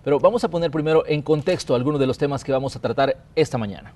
Pero vamos a poner primero en contexto algunos de los temas que vamos a tratar esta mañana.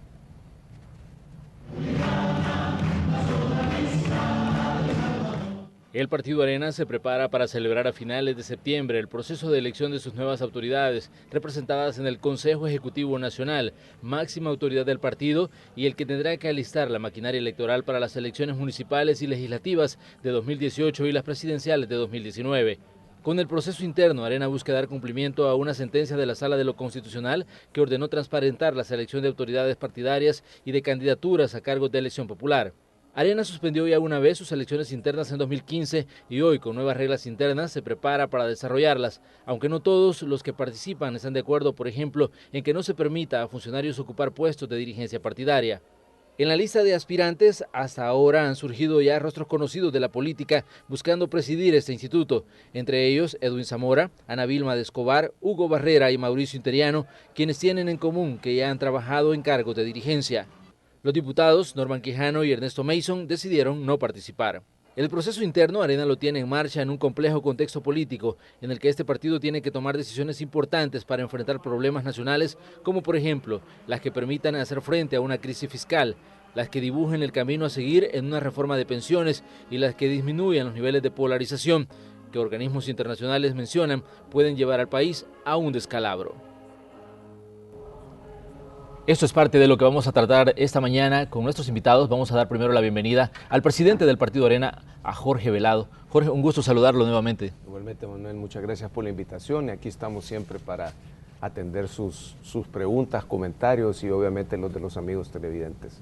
El Partido Arena se prepara para celebrar a finales de septiembre el proceso de elección de sus nuevas autoridades, representadas en el Consejo Ejecutivo Nacional, máxima autoridad del partido y el que tendrá que alistar la maquinaria electoral para las elecciones municipales y legislativas de 2018 y las presidenciales de 2019. Con el proceso interno, Arena busca dar cumplimiento a una sentencia de la Sala de lo Constitucional que ordenó transparentar la selección de autoridades partidarias y de candidaturas a cargos de elección popular. Arena suspendió ya una vez sus elecciones internas en 2015 y hoy, con nuevas reglas internas, se prepara para desarrollarlas, aunque no todos los que participan están de acuerdo, por ejemplo, en que no se permita a funcionarios ocupar puestos de dirigencia partidaria. En la lista de aspirantes, hasta ahora han surgido ya rostros conocidos de la política buscando presidir este instituto, entre ellos Edwin Zamora, Ana Vilma de Escobar, Hugo Barrera y Mauricio Interiano, quienes tienen en común que ya han trabajado en cargos de dirigencia. Los diputados Norman Quijano y Ernesto Mason decidieron no participar. El proceso interno Arena lo tiene en marcha en un complejo contexto político en el que este partido tiene que tomar decisiones importantes para enfrentar problemas nacionales como por ejemplo las que permitan hacer frente a una crisis fiscal, las que dibujen el camino a seguir en una reforma de pensiones y las que disminuyan los niveles de polarización que organismos internacionales mencionan pueden llevar al país a un descalabro. Esto es parte de lo que vamos a tratar esta mañana con nuestros invitados. Vamos a dar primero la bienvenida al presidente del Partido Arena, a Jorge Velado. Jorge, un gusto saludarlo nuevamente. Igualmente, Manuel, muchas gracias por la invitación y aquí estamos siempre para atender sus preguntas, comentarios y obviamente los de los amigos televidentes.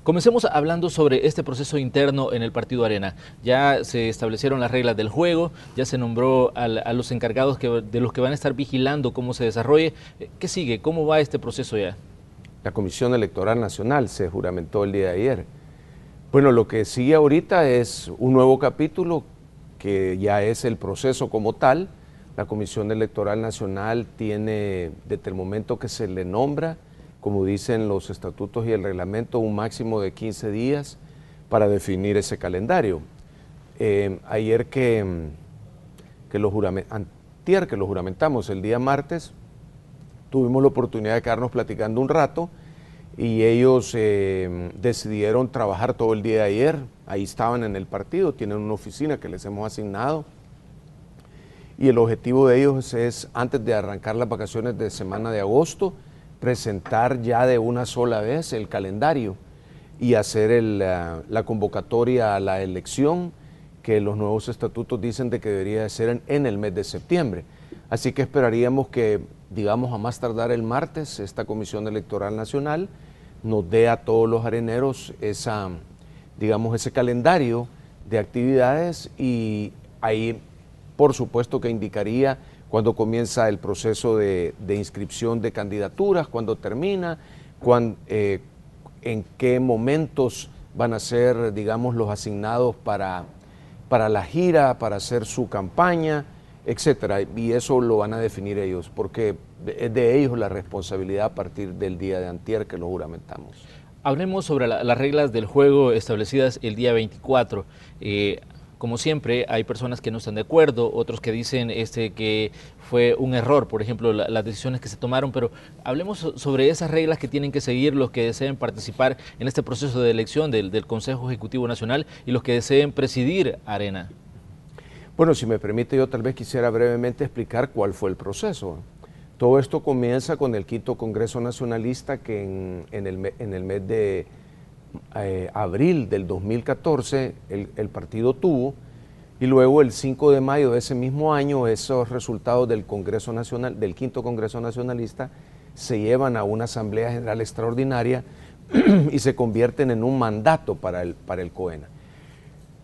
Comencemos hablando sobre este proceso interno en el Partido Arena. Ya se establecieron las reglas del juego, ya se nombró a los encargados de los que van a estar vigilando cómo se desarrolle. ¿Qué sigue? ¿Cómo va este proceso ya? La Comisión Electoral Nacional se juramentó el día de ayer. Bueno, lo que sigue ahorita es un nuevo capítulo que ya es el proceso como tal. La Comisión Electoral Nacional tiene, desde el momento que se le nombra, como dicen los estatutos y el reglamento, un máximo de 15 días para definir ese calendario. Antier que lo juramentamos el día martes, tuvimos la oportunidad de quedarnos platicando un rato y ellos decidieron trabajar todo el día de ayer. Ahí estaban en el partido, tienen una oficina que les hemos asignado y el objetivo de ellos es, antes de arrancar las vacaciones de semana de agosto, presentar ya de una sola vez el calendario y hacer la convocatoria a la elección que los nuevos estatutos dicen de que debería de ser en el mes de septiembre. Así que esperaríamos que, digamos, a más tardar el martes, esta Comisión Electoral Nacional nos dé a todos los areneros ese calendario de actividades y ahí, por supuesto, que indicaría cuándo comienza el proceso de inscripción de candidaturas, cuándo termina, en qué momentos van a ser, digamos, los asignados para la gira, para hacer su campaña, etcétera, y eso lo van a definir ellos, porque es de ellos la responsabilidad a partir del día de antier que lo juramentamos. Hablemos sobre las reglas del juego establecidas el día 24. Como siempre, hay personas que no están de acuerdo, otros que dicen que fue un error, por ejemplo, las decisiones que se tomaron, pero hablemos sobre esas reglas que tienen que seguir los que deseen participar en este proceso de elección del Consejo Ejecutivo Nacional y los que deseen presidir Arena. Bueno, si me permite, yo tal vez quisiera brevemente explicar cuál fue el proceso. Todo esto comienza con el quinto Congreso Nacionalista que en el mes de abril del 2014 el partido tuvo, y luego el 5 de mayo de ese mismo año esos resultados del Congreso Nacional, del quinto Congreso Nacionalista, se llevan a una Asamblea General Extraordinaria y se convierten en un mandato para el COENA.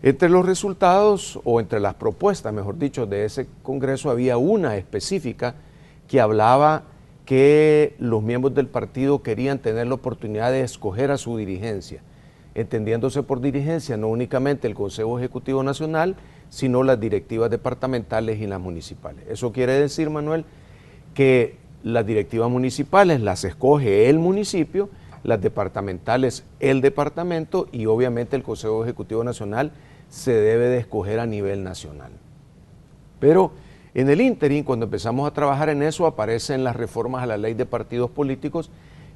Entre los resultados, o entre las propuestas, mejor dicho, de ese congreso había una específica que hablaba que los miembros del partido querían tener la oportunidad de escoger a su dirigencia, entendiéndose por dirigencia no únicamente el Consejo Ejecutivo Nacional, sino las directivas departamentales y las municipales. Eso quiere decir, Manuel, que las directivas municipales las escoge el municipio, las departamentales el departamento y obviamente el Consejo Ejecutivo Nacional se debe de escoger a nivel nacional. Pero En el ínterin, cuando empezamos a trabajar en eso, aparecen las reformas a la ley de partidos políticos,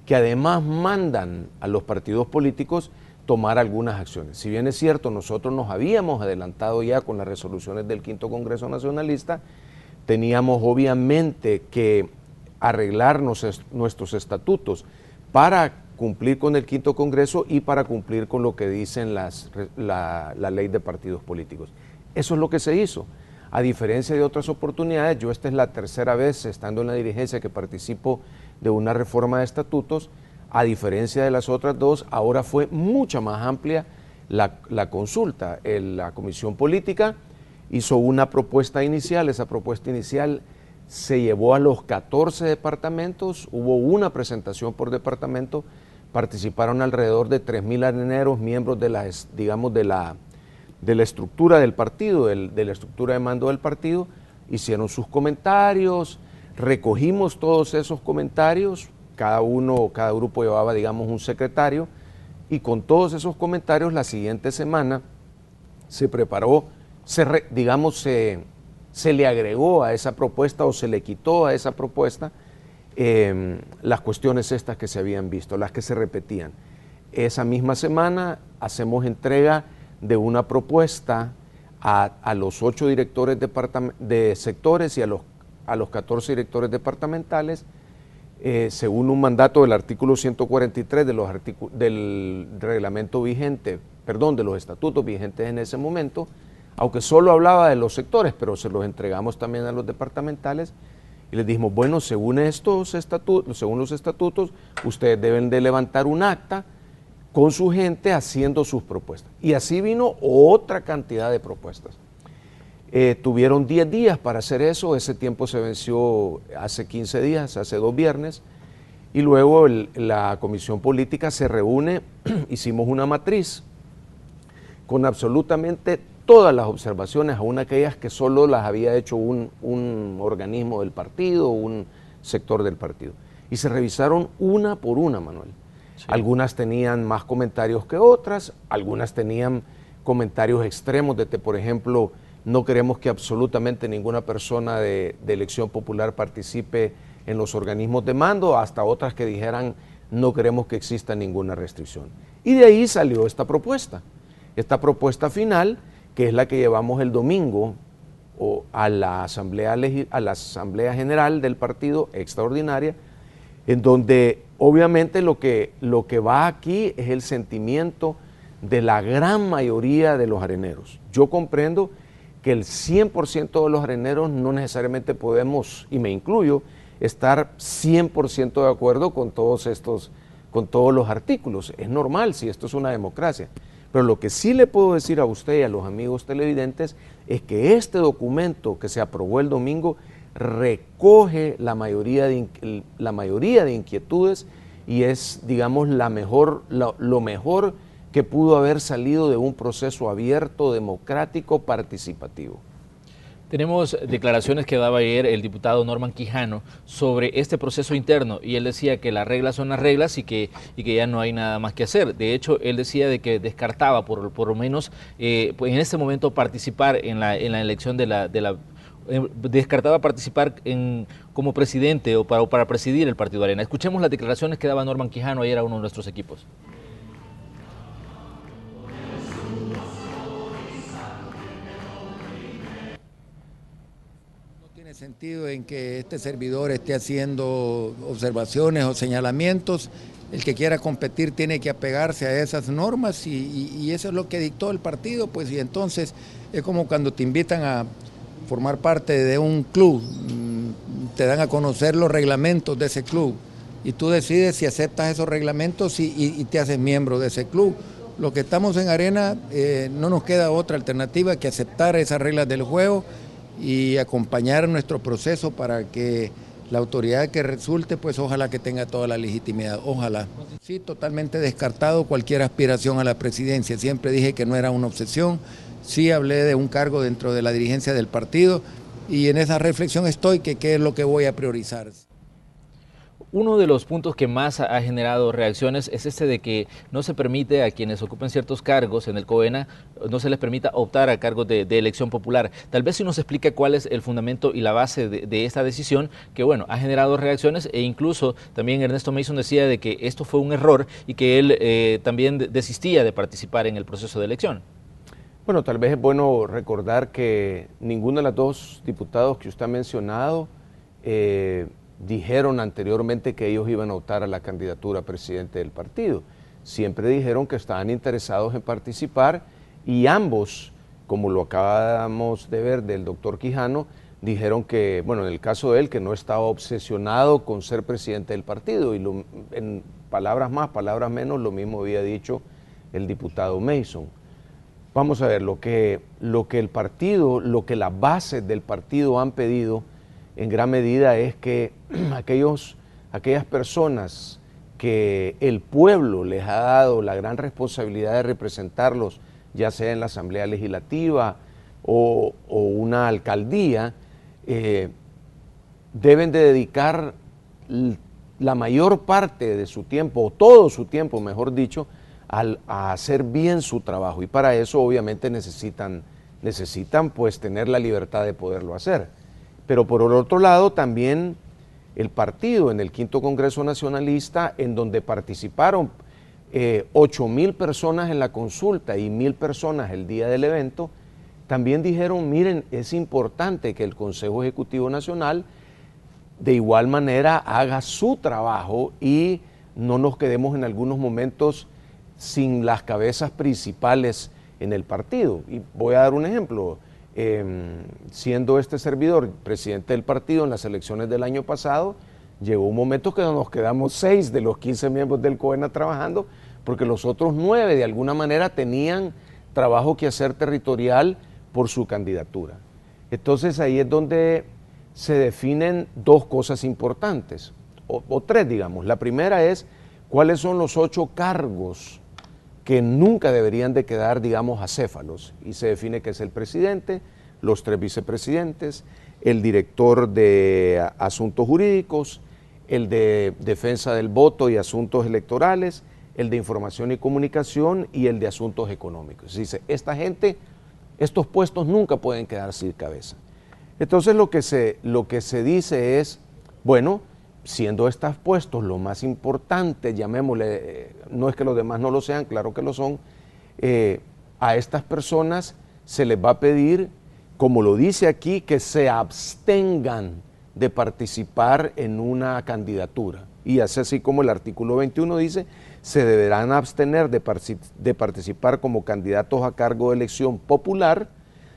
que además mandan a los partidos políticos tomar algunas acciones. Si bien es cierto, nosotros nos habíamos adelantado ya con las resoluciones del Quinto Congreso Nacionalista, teníamos obviamente que arreglar nuestros estatutos para cumplir con el Quinto Congreso y para cumplir con lo que dicen la ley de partidos políticos. Eso es lo que se hizo. A diferencia de otras oportunidades, yo esta es la tercera vez estando en la dirigencia que participo de una reforma de estatutos. A diferencia de las otras dos, ahora fue mucha más amplia la consulta. La Comisión Política hizo una propuesta inicial, esa propuesta inicial se llevó a los 14 departamentos, hubo una presentación por departamento, participaron alrededor de 3.000 areneros, miembros de la estructura del partido, de la estructura de mando del partido, hicieron sus comentarios, recogimos todos esos comentarios, cada grupo llevaba, digamos, un secretario, y con todos esos comentarios la siguiente semana se preparó, se le agregó a esa propuesta o se le quitó a esa propuesta las cuestiones estas que se habían visto, las que se repetían. Esa misma semana hacemos entrega de una propuesta a los 8 directores de sectores y a los 14 directores departamentales, según un mandato del artículo 143 del reglamento vigente, de los estatutos vigentes en ese momento, aunque solo hablaba de los sectores, pero se los entregamos también a los departamentales y les dijimos, bueno, según los estatutos, ustedes deben de levantar un acta con su gente haciendo sus propuestas. Y así vino otra cantidad de propuestas. Tuvieron 10 días para hacer eso, ese tiempo se venció hace 15 días, hace 2 viernes, y luego la Comisión Política se reúne, hicimos una matriz con absolutamente todas las observaciones, aún aquellas que solo las había hecho un organismo del partido, un sector del partido. Y se revisaron una por una, Manuel. Sí. Algunas tenían más comentarios que otras, algunas tenían comentarios extremos por ejemplo, no queremos que absolutamente ninguna persona de elección popular participe en los organismos de mando, hasta otras que dijeran no queremos que exista ninguna restricción. Y de ahí salió esta propuesta final, que es la que llevamos el domingo a la Asamblea General del partido extraordinaria, en donde obviamente lo que va aquí es el sentimiento de la gran mayoría de los areneros. Yo comprendo que el 100% de los areneros no necesariamente podemos, y me incluyo, estar 100% de acuerdo con todos los artículos. Es normal si esto es una democracia. Pero lo que sí le puedo decir a usted y a los amigos televidentes es que este documento que se aprobó el domingo recoge la mayoría de inquietudes y es, digamos, lo mejor que pudo haber salido de un proceso abierto, democrático, participativo. Tenemos declaraciones que daba ayer el diputado Norman Quijano sobre este proceso interno y él decía que las reglas son las reglas y que ya no hay nada más que hacer. De hecho, él decía de que descartaba por lo menos pues en este momento participar en la elección descartaba participar como presidente o para presidir el Partido Arena. Escuchemos las declaraciones que daba Norman Quijano ayer a uno de nuestros equipos. Sentido en que este servidor esté haciendo observaciones o señalamientos. El que quiera competir tiene que apegarse a esas normas y eso es lo que dictó el partido, pues, y entonces es como cuando te invitan a formar parte de un club, te dan a conocer los reglamentos de ese club y tú decides si aceptas esos reglamentos y te haces miembro de ese club. Los que estamos en Arena no nos queda otra alternativa que aceptar esas reglas del juego y acompañar nuestro proceso para que la autoridad que resulte, pues ojalá que tenga toda la legitimidad, ojalá. Sí, totalmente descartado cualquier aspiración a la presidencia, siempre dije que no era una obsesión, sí hablé de un cargo dentro de la dirigencia del partido y en esa reflexión estoy, que qué es lo que voy a priorizar. Uno de los puntos que más ha generado reacciones es este de que no se permite a quienes ocupen ciertos cargos en el COENA, no se les permita optar a cargos de elección popular. Tal vez si nos explica cuál es el fundamento y la base de esta decisión, que bueno, ha generado reacciones, e incluso también Ernesto Mason decía de que esto fue un error y que él también desistía de participar en el proceso de elección. Bueno, tal vez es bueno recordar que ninguno de los dos diputados que usted ha mencionado dijeron anteriormente que ellos iban a optar a la candidatura a presidente del partido. Siempre dijeron que estaban interesados en participar y ambos, como lo acabamos de ver del doctor Quijano, dijeron que, bueno, en el caso de él, que no estaba obsesionado con ser presidente del partido y en palabras más, palabras menos, lo mismo había dicho el diputado Mason. Vamos a ver, lo que el partido, lo que las bases del partido han pedido en gran medida es que aquellas personas que el pueblo les ha dado la gran responsabilidad de representarlos, ya sea en la Asamblea Legislativa o una alcaldía, deben de dedicar la mayor parte de su tiempo, o todo su tiempo, mejor dicho, a hacer bien su trabajo. Y para eso obviamente necesitan pues tener la libertad de poderlo hacer. Pero por el otro lado también el partido en el Quinto Congreso Nacionalista, en donde participaron 8,000 personas en la consulta y 1,000 personas el día del evento, también dijeron, miren, es importante que el Consejo Ejecutivo Nacional de igual manera haga su trabajo y no nos quedemos en algunos momentos sin las cabezas principales en el partido. Y voy a dar un ejemplo. Siendo este servidor presidente del partido en las elecciones del año pasado, llegó un momento que nos quedamos 6 de los 15 miembros del COENA trabajando, porque los otros 9 de alguna manera tenían trabajo que hacer territorial por su candidatura. Entonces ahí es donde se definen dos cosas importantes, o tres digamos. La primera es cuáles son los 8 cargos que nunca deberían de quedar, digamos, acéfalos, y se define que es el presidente, los 3 vicepresidentes, el director de asuntos jurídicos, el de defensa del voto y asuntos electorales, el de información y comunicación y el de asuntos económicos. Dice, esta gente, estos puestos nunca pueden quedar sin cabeza. Entonces lo que se dice es, bueno, siendo estos puestos lo más importante, llamémosle, no es que los demás no lo sean, claro que lo son, a estas personas se les va a pedir, como lo dice aquí, que se abstengan de participar en una candidatura. Y así como el artículo 21 dice, se deberán abstener de participar como candidatos a cargo de elección popular,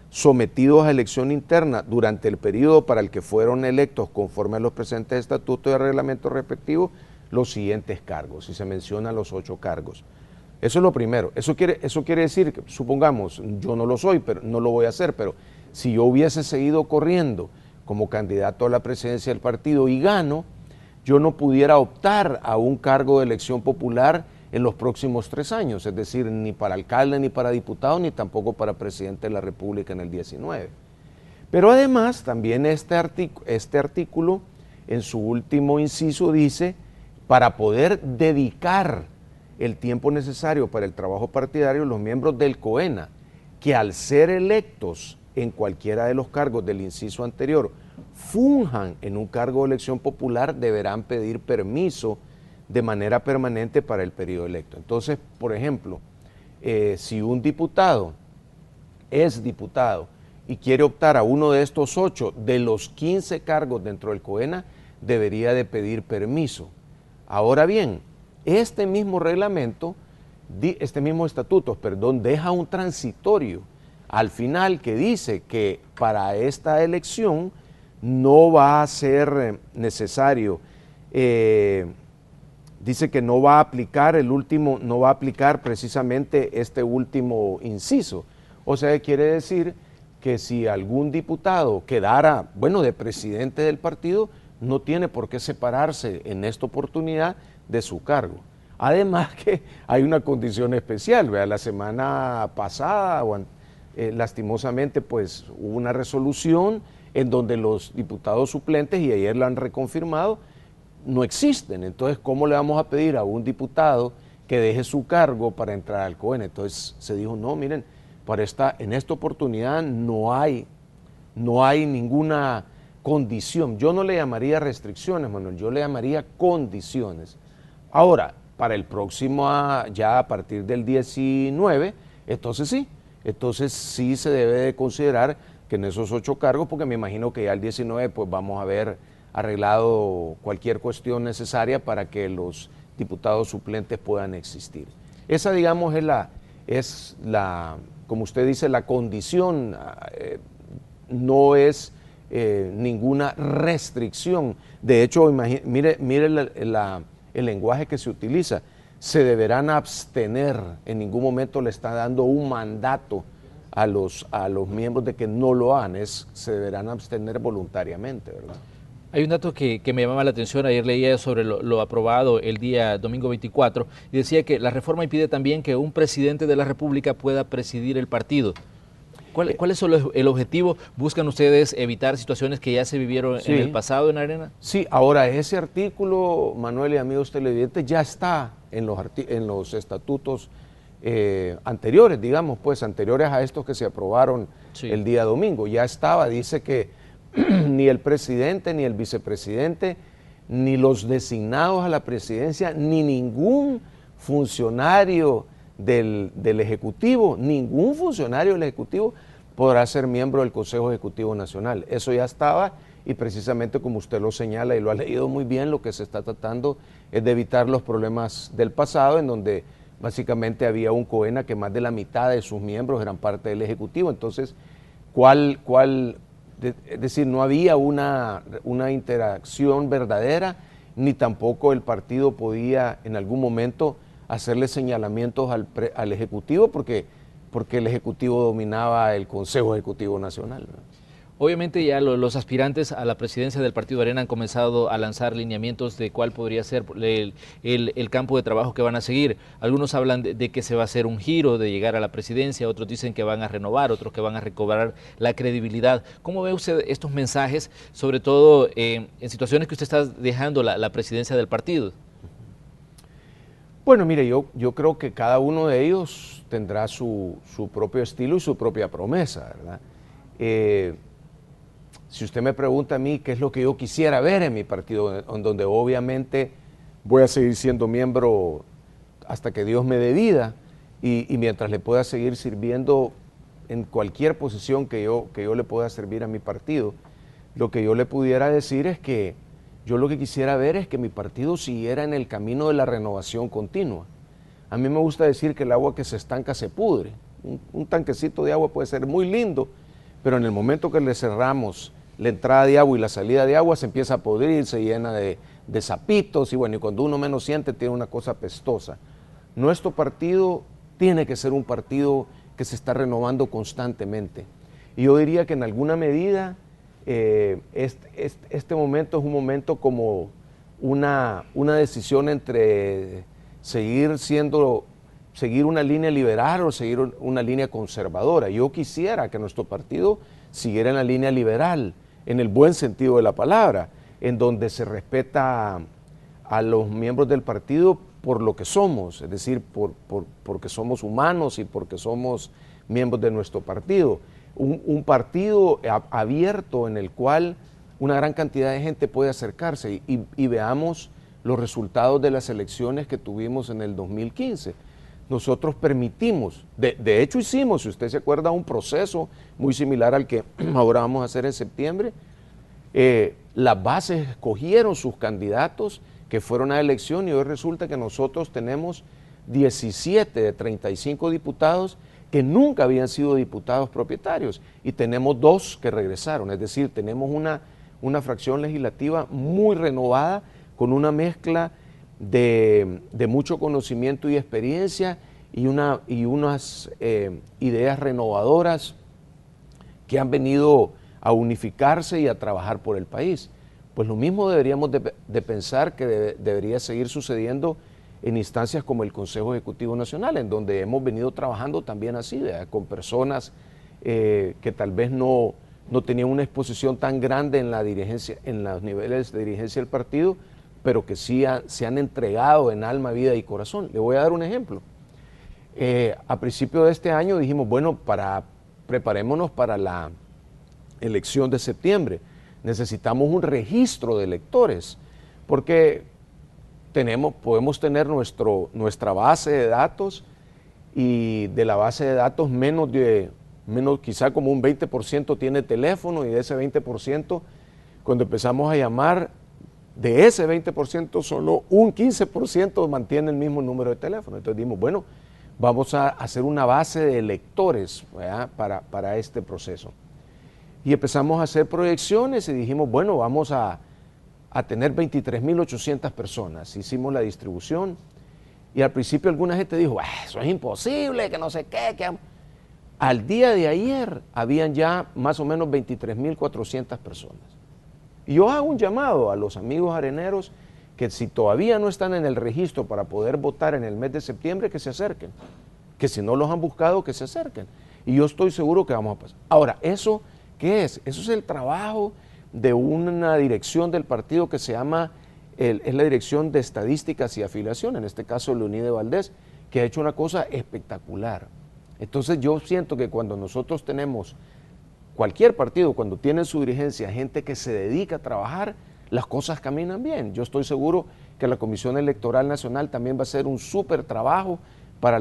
sometidos a elección interna durante el periodo para el que fueron electos conforme a los presentes estatutos y reglamentos respectivos, los siguientes cargos, y se mencionan los 8 cargos. Eso es lo primero. Eso quiere decir que, supongamos, yo no lo soy, pero no lo voy a hacer, pero si yo hubiese seguido corriendo como candidato a la presidencia del partido y gano, yo no pudiera optar a un cargo de elección popular en los próximos 3 años, es decir, ni para alcalde, ni para diputado, ni tampoco para presidente de la República en el 19. Pero además, también este artículo, en su último inciso, dice, para poder dedicar el tiempo necesario para el trabajo partidario, los miembros del COENA, que al ser electos en cualquiera de los cargos del inciso anterior, funjan en un cargo de elección popular, deberán pedir permiso de manera permanente para el periodo electo. Entonces, por ejemplo, si un diputado es diputado y quiere optar a uno de estos 8 de los 15 cargos dentro del COENA, debería de pedir permiso. Ahora bien, este mismo estatuto, deja un transitorio al final que dice que para esta elección no va a ser necesario, dice que no va a aplicar no va a aplicar precisamente este último inciso. O sea, quiere decir que si algún diputado quedara, de presidente del partido, no tiene por qué separarse en esta oportunidad de su cargo. Además que hay una condición especial, la semana pasada, lastimosamente, pues hubo una resolución en donde los diputados suplentes, y ayer la han reconfirmado, no existen. Entonces, ¿cómo le vamos a pedir a un diputado que deje su cargo para entrar al COEN? Entonces se dijo, no, miren, en esta oportunidad no hay ninguna condición. Yo no le llamaría restricciones, Manuel, yo le llamaría condiciones. Ahora, para el próximo, ya a partir del 19, entonces sí se debe de considerar que en esos 8 cargos, porque me imagino que ya el 19 pues vamos a haber arreglado cualquier cuestión necesaria para que los diputados suplentes puedan existir. Esa, digamos, es la, como usted dice, la condición, no es ninguna restricción. De hecho, mire el lenguaje que se utiliza. Se deberán abstener, en ningún momento le está dando un mandato a los miembros de que no lo hagan, se deberán abstener voluntariamente, ¿verdad? Hay un dato que me llamaba la atención, ayer leía sobre lo aprobado el día domingo 24 y decía que la reforma impide también que un presidente de la República pueda presidir el partido. ¿Cuál es el objetivo? ¿Buscan ustedes evitar situaciones que ya se vivieron en el pasado en Arena? Sí, ahora ese artículo, Manuel y amigos televidentes, ya está en los estatutos anteriores, digamos, pues anteriores a estos que se aprobaron el día domingo. Ya estaba, dice que ni el presidente, ni el vicepresidente, ni los designados a la presidencia, ni ningún funcionario del Ejecutivo, ningún funcionario del Ejecutivo podrá ser miembro del Consejo Ejecutivo Nacional. Eso ya estaba y precisamente como usted lo señala y lo ha leído muy bien, lo que se está tratando es de evitar los problemas del pasado en donde básicamente había un COENA que más de la mitad de sus miembros eran parte del Ejecutivo. Entonces, es decir, no había una interacción verdadera, ni tampoco el partido podía en algún momento hacerle señalamientos al Ejecutivo porque el Ejecutivo dominaba el Consejo Ejecutivo Nacional, ¿no? Obviamente ya los aspirantes a la presidencia del Partido Arena han comenzado a lanzar lineamientos de cuál podría ser el campo de trabajo que van a seguir. Algunos hablan de que se va a hacer un giro de llegar a la presidencia, otros dicen que van a renovar, otros que van a recobrar la credibilidad. ¿Cómo ve usted estos mensajes, sobre todo en situaciones que usted está dejando la presidencia del partido? Bueno, mire, yo creo que cada uno de ellos tendrá su propio estilo y su propia promesa, ¿verdad? Si usted me pregunta a mí qué es lo que yo quisiera ver en mi partido, en donde obviamente voy a seguir siendo miembro hasta que Dios me dé vida y mientras le pueda seguir sirviendo en cualquier posición que yo le pueda servir a mi partido, lo que yo le pudiera decir es que yo lo que quisiera ver es que mi partido siguiera en el camino de la renovación continua. A mí me gusta decir que el agua que se estanca se pudre. Un tanquecito de agua puede ser muy lindo, pero en el momento que le cerramos la entrada de agua y la salida de agua se empieza a podrir, se llena de sapitos y bueno, y cuando uno menos siente tiene una cosa pestosa. Nuestro partido tiene que ser un partido que se está renovando constantemente. Y yo diría que en alguna medida este momento es un momento como una decisión entre seguir una línea liberal o seguir una línea conservadora. Yo quisiera que nuestro partido siguiera en la línea liberal, en el buen sentido de la palabra, en donde se respeta a los miembros del partido por lo que somos, es decir, porque somos humanos y porque somos miembros de nuestro partido. Un partido abierto en el cual una gran cantidad de gente puede acercarse y veamos los resultados de las elecciones que tuvimos en el 2015. Nosotros permitimos, de hecho hicimos, si usted se acuerda, un proceso muy similar al que ahora vamos a hacer en septiembre. Las bases escogieron sus candidatos que fueron a elección y hoy resulta que nosotros tenemos 17 de 35 diputados que nunca habían sido diputados propietarios y tenemos 2 que regresaron, es decir, tenemos una fracción legislativa muy renovada con una mezcla de mucho conocimiento y experiencia y unas ideas renovadoras que han venido a unificarse y a trabajar por el país. Pues lo mismo deberíamos de pensar que debería seguir sucediendo en instancias como el Consejo Ejecutivo Nacional, en donde hemos venido trabajando también así, ¿verdad? Con personas que tal vez no tenían una exposición tan grande en la dirigencia, en los niveles de dirigencia del partido, pero que sí se han entregado en alma, vida y corazón. Le voy a dar un ejemplo. A principio de este año dijimos, bueno, preparémonos para la elección de septiembre. Necesitamos un registro de electores, porque podemos tener nuestra base de datos, y de la base de datos menos quizá como un 20% tiene teléfono, y de ese 20%, cuando empezamos a llamar, de ese 20% solo un 15% mantiene el mismo número de teléfono. Entonces dijimos, bueno, vamos a hacer una base de electores, ¿verdad?, para este proceso. Y empezamos a hacer proyecciones y dijimos, bueno, vamos a tener 23.800 personas. Hicimos la distribución y al principio alguna gente dijo, eso es imposible, que no sé qué. Al día de ayer habían ya más o menos 23.400 personas. Y yo hago un llamado a los amigos areneros que si todavía no están en el registro para poder votar en el mes de septiembre, que se acerquen. Que si no los han buscado, que se acerquen. Y yo estoy seguro que vamos a pasar. Ahora, ¿eso qué es? Eso es el trabajo de una dirección del partido que se llama, es la Dirección de Estadísticas y Afiliación, en este caso Leonide Valdés, que ha hecho una cosa espectacular. Entonces yo siento que cuando nosotros tenemos, cualquier partido, cuando tiene en su dirigencia gente que se dedica a trabajar, las cosas caminan bien. Yo estoy seguro que la Comisión Electoral Nacional también va a hacer un súper trabajo para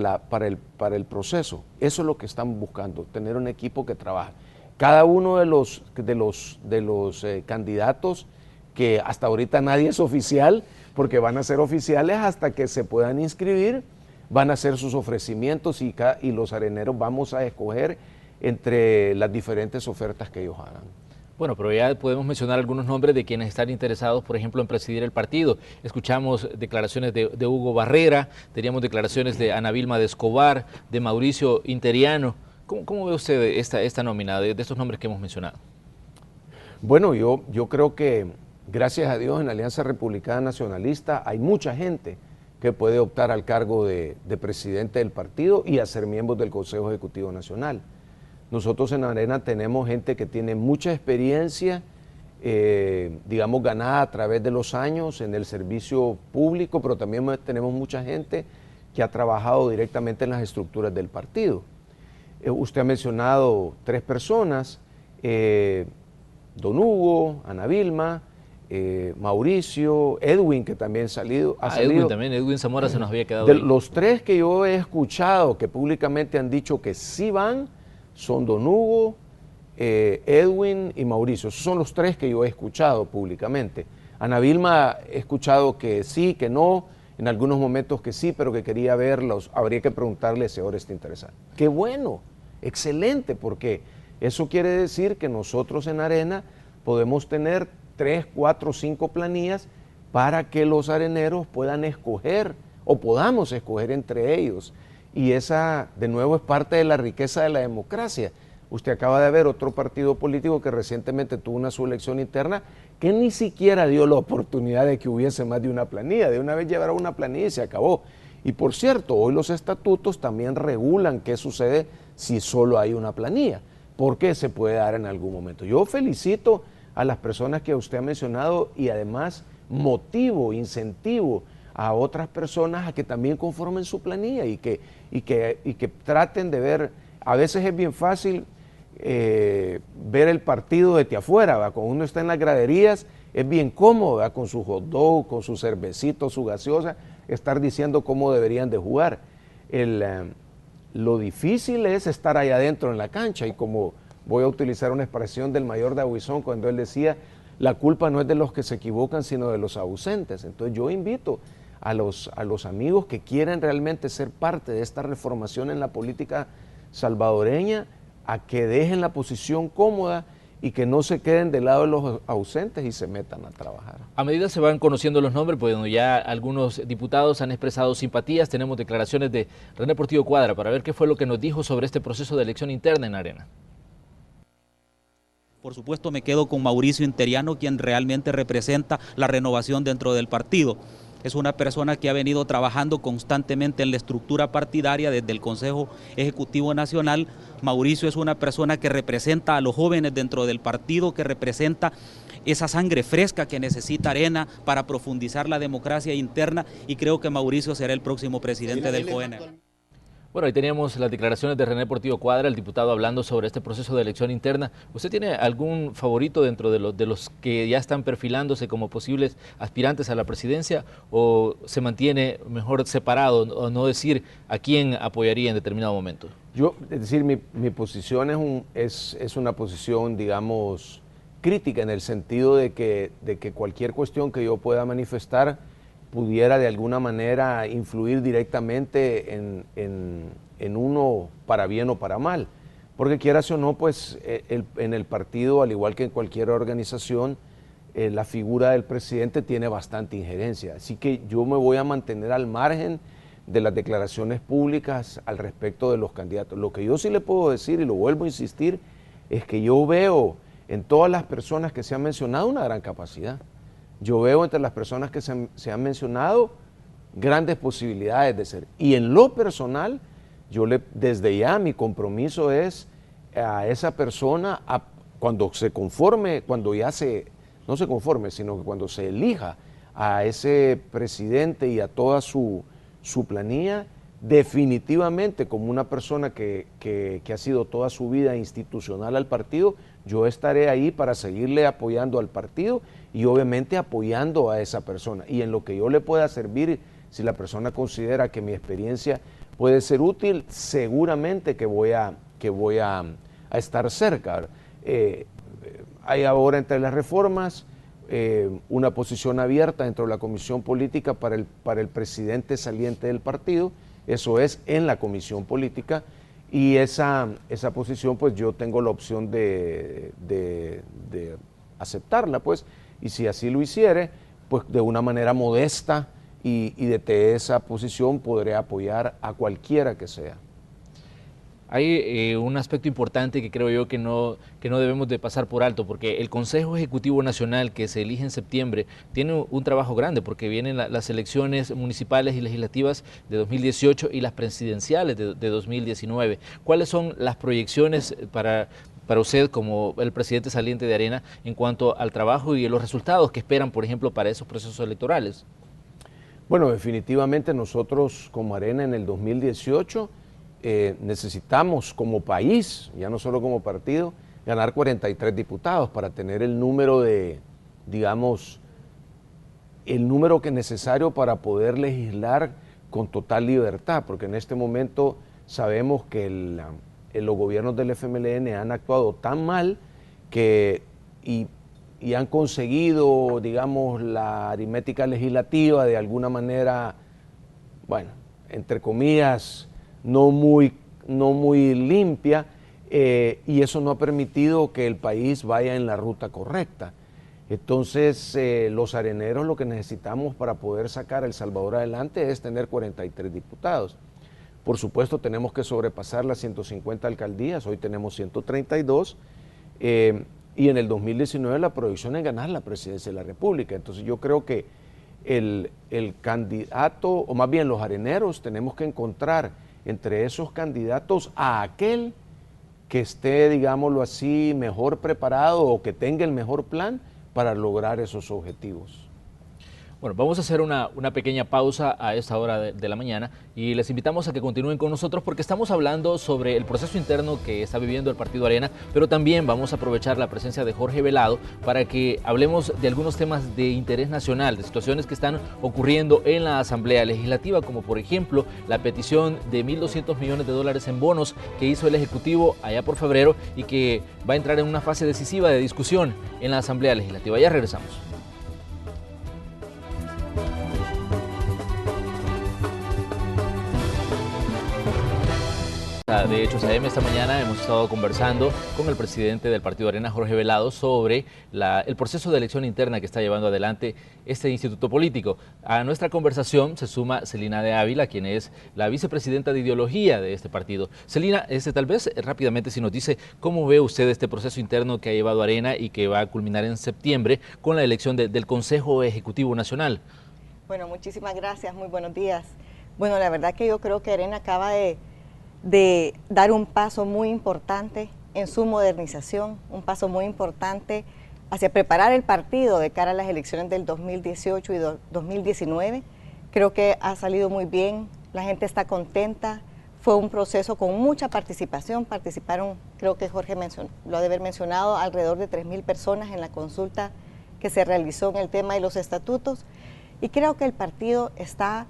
el proceso. Eso es lo que estamos buscando, tener un equipo que trabaje. Cada uno de los candidatos, que hasta ahorita nadie es oficial, porque van a ser oficiales hasta que se puedan inscribir, van a hacer sus ofrecimientos y los areneros vamos a escoger entre las diferentes ofertas que ellos hagan. Bueno, pero ya podemos mencionar algunos nombres de quienes están interesados, por ejemplo, en presidir el partido. Escuchamos declaraciones de Hugo Barrera, teníamos declaraciones de Ana Vilma de Escobar, de Mauricio Interiano. ¿Cómo ve usted esta nómina de estos nombres que hemos mencionado? Bueno, yo creo que, gracias a Dios, en la Alianza Republicana Nacionalista hay mucha gente que puede optar al cargo de presidente del partido y a ser miembros del Consejo Ejecutivo Nacional. Nosotros en Arena tenemos gente que tiene mucha experiencia, digamos, ganada a través de los años en el servicio público, pero también tenemos mucha gente que ha trabajado directamente en las estructuras del partido. Usted ha mencionado 3 personas, Don Hugo, Ana Vilma, Mauricio, Edwin, que también ha salido. Edwin también, Edwin Zamora se nos había quedado ahí. De los 3 que yo he escuchado que públicamente han dicho que sí van, son Don Hugo, Edwin y Mauricio. Esos son los 3 que yo he escuchado públicamente. Ana Vilma he escuchado que sí, que no, en algunos momentos que sí, pero que quería verlos. Habría que preguntarle si ahora está interesado. ¡Qué bueno! Excelente, porque eso quiere decir que nosotros en Arena podemos tener 3, 4, 5 planillas para que los areneros puedan escoger o podamos escoger entre ellos. Y esa, de nuevo, es parte de la riqueza de la democracia. Usted acaba de ver otro partido político que recientemente tuvo una subelección interna que ni siquiera dio la oportunidad de que hubiese más de una planilla. De una vez llevaron una planilla y se acabó. Y por cierto, hoy los estatutos también regulan qué sucede si solo hay una planilla, porque se puede dar en algún momento. Yo felicito a las personas que usted ha mencionado y además motivo, incentivo a otras personas a que también conformen su planilla y que traten de ver. A veces es bien fácil ver el partido desde afuera, ¿va? Cuando uno está en las graderías es bien cómodo, ¿va? Con su hot dog, con su cervecito, su gaseosa, estar diciendo cómo deberían de jugar. Lo difícil es estar allá adentro en la cancha, y como voy a utilizar una expresión del mayor Dahuizón cuando él decía, la culpa no es de los que se equivocan, sino de los ausentes. Entonces yo invito a los amigos que quieren realmente ser parte de esta reformación en la política salvadoreña a que dejen la posición cómoda y que no se queden del lado de los ausentes y se metan a trabajar. A medida se van conociendo los nombres, pues ya algunos diputados han expresado simpatías. Tenemos declaraciones de René Portillo Cuadra para ver qué fue lo que nos dijo sobre este proceso de elección interna en Arena. Por supuesto me quedo con Mauricio Interiano, quien realmente representa la renovación dentro del partido. Es una persona que ha venido trabajando constantemente en la estructura partidaria desde el Consejo Ejecutivo Nacional. Mauricio es una persona que representa a los jóvenes dentro del partido, que representa esa sangre fresca que necesita Arena para profundizar la democracia interna, y creo que Mauricio será el próximo presidente del CONE. Bueno, ahí teníamos las declaraciones de René Portillo Cuadra, el diputado, hablando sobre este proceso de elección interna. ¿Usted tiene algún favorito dentro de los que ya están perfilándose como posibles aspirantes a la presidencia, o se mantiene mejor separado, o no decir a quién apoyaría en determinado momento? Es decir, mi posición es una posición, digamos, crítica, en el sentido de que cualquier cuestión que yo pueda manifestar pudiera de alguna manera influir directamente en uno, para bien o para mal. Porque quieras o no, pues en el partido, al igual que en cualquier organización, la figura del presidente tiene bastante injerencia. Así que yo me voy a mantener al margen de las declaraciones públicas al respecto de los candidatos. Lo que yo sí le puedo decir, y lo vuelvo a insistir, es que yo veo en todas las personas que se han mencionado una gran capacidad. Yo veo entre las personas que se han mencionado grandes posibilidades de ser. Y en lo personal, desde ya mi compromiso es a esa persona, cuando se conforme, no se conforme, sino que cuando se elija a ese presidente y a toda su planilla, definitivamente como una persona que ha sido toda su vida institucional al partido, yo estaré ahí para seguirle apoyando al partido y obviamente apoyando a esa persona. Y en lo que yo le pueda servir, si la persona considera que mi experiencia puede ser útil, seguramente que voy a estar cerca. Hay ahora entre las reformas una posición abierta dentro de la comisión política para el presidente saliente del partido, eso es en la comisión política, y esa posición pues yo tengo la opción de aceptarla, pues, y si así lo hiciere, pues de una manera modesta y desde esa posición podré apoyar a cualquiera que sea. Hay un aspecto importante que creo yo que no debemos de pasar por alto, porque el Consejo Ejecutivo Nacional, que se elige en septiembre, tiene un trabajo grande, porque vienen las elecciones municipales y legislativas de 2018 y las presidenciales de 2019. ¿Cuáles son las proyecciones para usted como el presidente saliente de Arena en cuanto al trabajo y los resultados que esperan, por ejemplo, para esos procesos electorales? Bueno, definitivamente nosotros como Arena en el 2018 necesitamos como país, ya no solo como partido, ganar 43 diputados para tener el número digamos, el número que es necesario para poder legislar con total libertad, porque en este momento sabemos que los gobiernos del FMLN han actuado tan mal y han conseguido, digamos, la aritmética legislativa de alguna manera, bueno, entre comillas, no muy limpia, y eso no ha permitido que el país vaya en la ruta correcta. Entonces, los areneros lo que necesitamos para poder sacar a El Salvador adelante es tener 43 diputados. Por supuesto, tenemos que sobrepasar las 150 alcaldías, hoy tenemos 132, y en el 2019 la proyección es ganar la presidencia de la República. Entonces yo creo que el candidato, o más bien los areneros, tenemos que encontrar entre esos candidatos a aquel que esté, digámoslo así, mejor preparado o que tenga el mejor plan para lograr esos objetivos. Bueno, vamos a hacer una pequeña pausa a esta hora de la mañana y les invitamos a que continúen con nosotros porque estamos hablando sobre el proceso interno que está viviendo el Partido Arena, pero también vamos a aprovechar la presencia de Jorge Velado para que hablemos de algunos temas de interés nacional, de situaciones que están ocurriendo en la Asamblea Legislativa, como por ejemplo la petición de $1.200 millones en bonos que hizo el Ejecutivo allá por febrero y que va a entrar en una fase decisiva de discusión en la Asamblea Legislativa. Ya regresamos. De Hechos AM, esta mañana hemos estado conversando con el presidente del Partido Arena, Jorge Velado, sobre el proceso de elección interna que está llevando adelante este instituto político. A nuestra conversación se suma Celina de Ávila, quien es la vicepresidenta de ideología de este partido. Celina, tal vez rápidamente si nos dice cómo ve usted este proceso interno que ha llevado Arena y que va a culminar en septiembre con la elección del Consejo Ejecutivo Nacional. Bueno, muchísimas gracias, muy buenos días. Bueno, la verdad que yo creo que Arena acaba de dar un paso muy importante en su modernización, un paso muy importante hacia preparar el partido de cara a las elecciones del 2018 y 2019. Creo que ha salido muy bien, la gente está contenta, fue un proceso con mucha participación, participaron, creo que Jorge lo ha de haber mencionado, alrededor de 3.000 personas en la consulta que se realizó en el tema de los estatutos, y creo que el partido está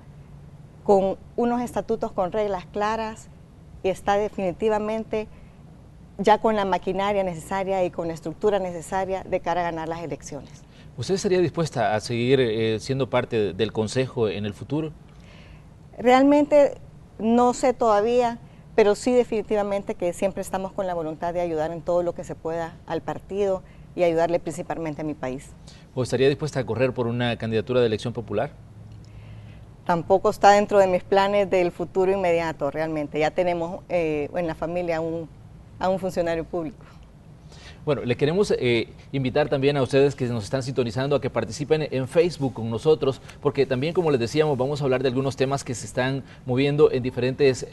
con unos estatutos con reglas claras y está definitivamente ya con la maquinaria necesaria y con la estructura necesaria de cara a ganar las elecciones. ¿Usted estaría dispuesta a seguir siendo parte del Consejo en el futuro? Realmente no sé todavía, pero sí definitivamente que siempre estamos con la voluntad de ayudar en todo lo que se pueda al partido y ayudarle principalmente a mi país. ¿O estaría dispuesta a correr por una candidatura de elección popular? Tampoco está dentro de mis planes del futuro inmediato, realmente. Ya tenemos en la familia a un funcionario público. Bueno, le queremos invitar también a ustedes que nos están sintonizando a que participen en Facebook con nosotros, porque también, como les decíamos, vamos a hablar de algunos temas que se están moviendo en diferentes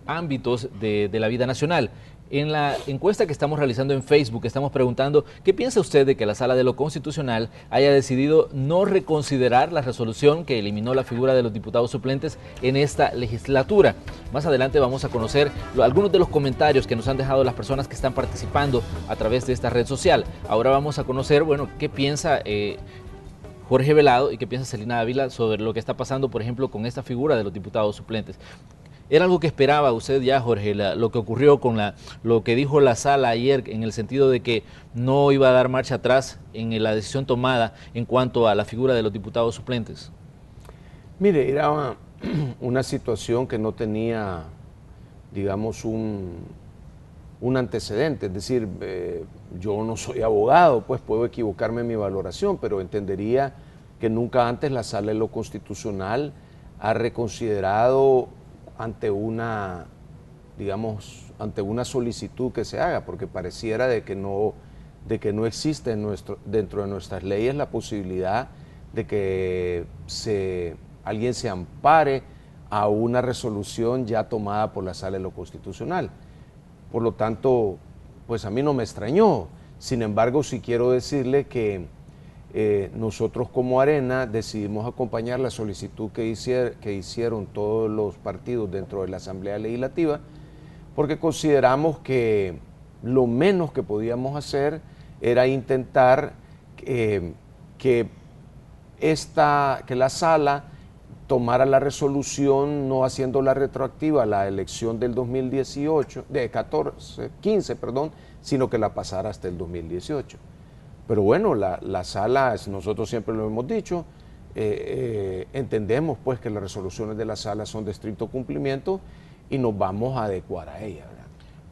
ámbitos de la vida nacional. En la encuesta que estamos realizando en Facebook estamos preguntando ¿qué piensa usted de que la Sala de lo Constitucional haya decidido no reconsiderar la resolución que eliminó la figura de los diputados suplentes en esta legislatura? Más adelante vamos a conocer algunos de los comentarios que nos han dejado las personas que están participando a través de esta red social. Ahora vamos a conocer, bueno, qué piensa Jorge Velado y qué piensa Celina Ávila sobre lo que está pasando, por ejemplo, con esta figura de los diputados suplentes. ¿Era algo que esperaba usted ya, Jorge, lo que ocurrió con lo que dijo la sala ayer, en el sentido de que no iba a dar marcha atrás en la decisión tomada en cuanto a la figura de los diputados suplentes? Mire, era una situación que no tenía, digamos, un antecedente. Es decir, yo no soy abogado, pues puedo equivocarme en mi valoración, pero entendería que nunca antes la Sala de lo Constitucional ha reconsiderado ante una, digamos, ante una solicitud que se haga, porque pareciera de que no existe dentro de nuestras leyes la posibilidad de que alguien se ampare a una resolución ya tomada por la Sala de lo Constitucional. Por lo tanto, pues a mí no me extrañó. Sin embargo, sí quiero decirle que nosotros como Arena decidimos acompañar la solicitud que hicieron todos los partidos dentro de la Asamblea Legislativa, porque consideramos que lo menos que podíamos hacer era intentar que la Sala tomara la resolución no haciéndola retroactiva a la elección del 15, sino que la pasara hasta el 2018. Pero bueno, la Sala, nosotros siempre lo hemos dicho, entendemos pues que las resoluciones de la Sala son de estricto cumplimiento y nos vamos a adecuar a ellas.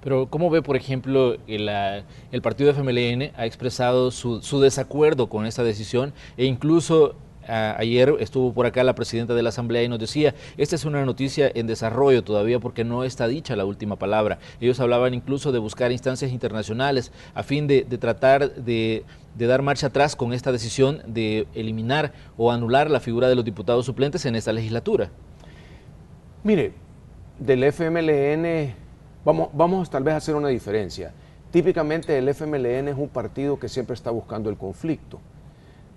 Pero ¿cómo ve, por ejemplo, el partido de FMLN ha expresado su desacuerdo con esta decisión e incluso ayer estuvo por acá la presidenta de la Asamblea y nos decía, esta es una noticia en desarrollo todavía porque no está dicha la última palabra? Ellos hablaban incluso de buscar instancias internacionales a fin de tratar de dar marcha atrás con esta decisión de eliminar o anular la figura de los diputados suplentes en esta legislatura. Mire, del FMLN, vamos tal vez a hacer una diferencia. Típicamente el FMLN es un partido que siempre está buscando el conflicto.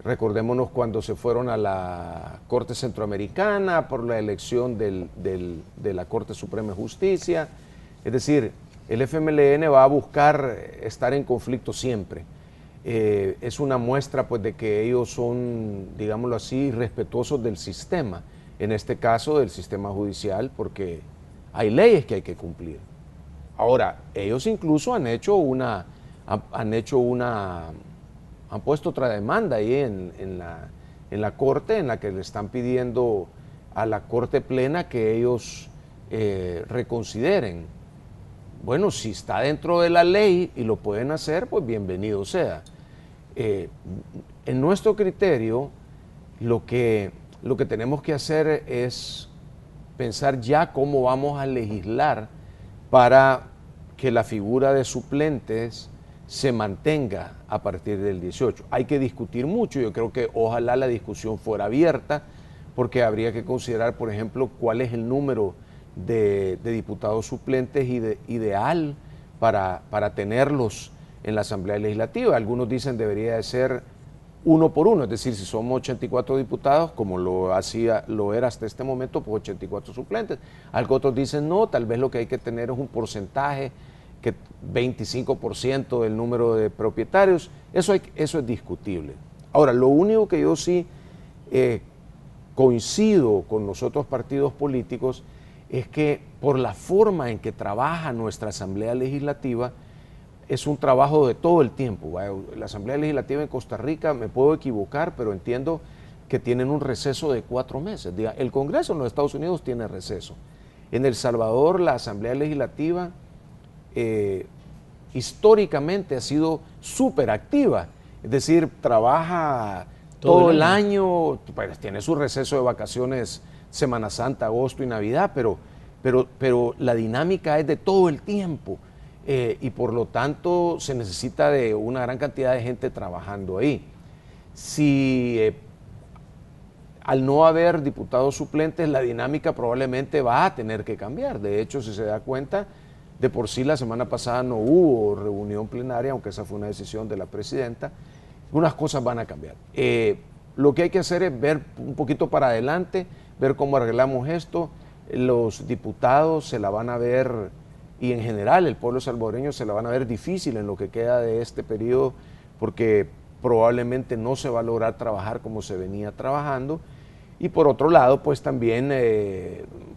Recordémonos cuando se fueron a la Corte Centroamericana por la elección de la Corte Suprema de Justicia. Es decir, el FMLN va a buscar estar en conflicto siempre. Es una muestra pues, de que ellos son, digámoslo así, respetuosos del sistema. En este caso, del sistema judicial, porque hay leyes que hay que cumplir. Ahora, ellos incluso han puesto otra demanda ahí en la Corte, en la que le están pidiendo a la Corte Plena que ellos reconsideren. Bueno, si está dentro de la ley y lo pueden hacer, pues bienvenido sea. En nuestro criterio, lo que tenemos que hacer es pensar ya cómo vamos a legislar para que la figura de suplentes se mantenga a partir del 18. Hay que discutir mucho, yo creo que ojalá la discusión fuera abierta, porque habría que considerar, por ejemplo, cuál es el número de diputados suplentes ideal para tenerlos en la Asamblea Legislativa. Algunos dicen debería de ser 1 por 1, es decir, si somos 84 diputados, como lo era hasta este momento, pues 84 suplentes. Algo otros dicen no, tal vez lo que hay que tener es un porcentaje, que 25% del número de propietarios, eso es discutible. Ahora, lo único que yo sí coincido con los otros partidos políticos es que por la forma en que trabaja nuestra Asamblea Legislativa, es un trabajo de todo el tiempo. La Asamblea Legislativa en Costa Rica, me puedo equivocar, pero entiendo que tienen un receso de 4 meses. El Congreso en los Estados Unidos tiene receso. En El Salvador, la Asamblea Legislativa históricamente ha sido súper activa. Es decir, trabaja todo el año, pues, tiene su receso de vacaciones, Semana Santa, agosto y Navidad, pero la dinámica es de todo el tiempo. Y por lo tanto se necesita de una gran cantidad de gente trabajando ahí. Si al no haber diputados suplentes, la dinámica probablemente va a tener que cambiar. De hecho, si se da cuenta, de por sí la semana pasada no hubo reunión plenaria, aunque esa fue una decisión de la presidenta. Unas cosas van a cambiar. Lo que hay que hacer es ver un poquito para adelante, ver cómo arreglamos esto. Los diputados se la van a ver, y en general el pueblo salvadoreño se la van a ver difícil en lo que queda de este periodo, porque probablemente no se va a lograr trabajar como se venía trabajando. Y por otro lado, pues también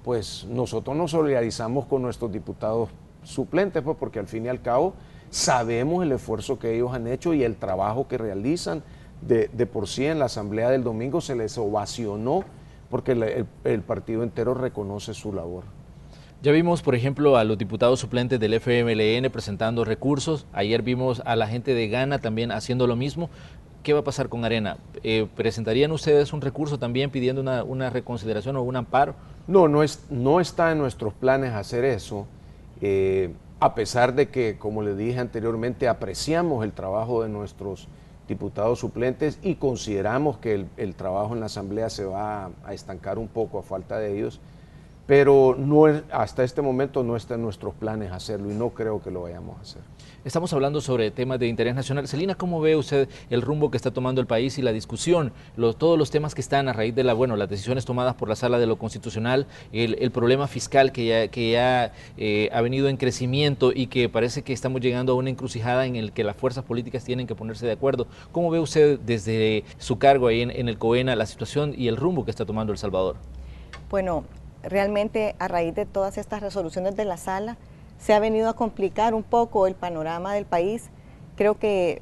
pues nosotros nos solidarizamos con nuestros diputados suplentes, pues porque al fin y al cabo sabemos el esfuerzo que ellos han hecho y el trabajo que realizan. De por sí en la asamblea del domingo se les ovacionó porque el partido entero reconoce su labor. Ya vimos, por ejemplo, a los diputados suplentes del FMLN presentando recursos. Ayer vimos a la gente de Gana también haciendo lo mismo. ¿Qué va a pasar con Arena? ¿Presentarían ustedes un recurso también pidiendo una reconsideración o un amparo? No está en nuestros planes hacer eso, a pesar de que, como les dije anteriormente, apreciamos el trabajo de nuestros diputados suplentes y consideramos que el trabajo en la Asamblea se va a estancar un poco a falta de ellos, pero hasta este momento no está en nuestros planes hacerlo y no creo que lo vayamos a hacer. Estamos hablando sobre temas de interés nacional. Celina, ¿cómo ve usted el rumbo que está tomando el país y la discusión? Todos los temas que están a raíz de las decisiones tomadas por la Sala de lo Constitucional, el problema fiscal que ya ha venido en crecimiento y que parece que estamos llegando a una encrucijada en el que las fuerzas políticas tienen que ponerse de acuerdo. ¿Cómo ve usted desde su cargo ahí en el COENA la situación y el rumbo que está tomando El Salvador? Bueno, realmente a raíz de todas estas resoluciones de la Sala, se ha venido a complicar un poco el panorama del país. Creo que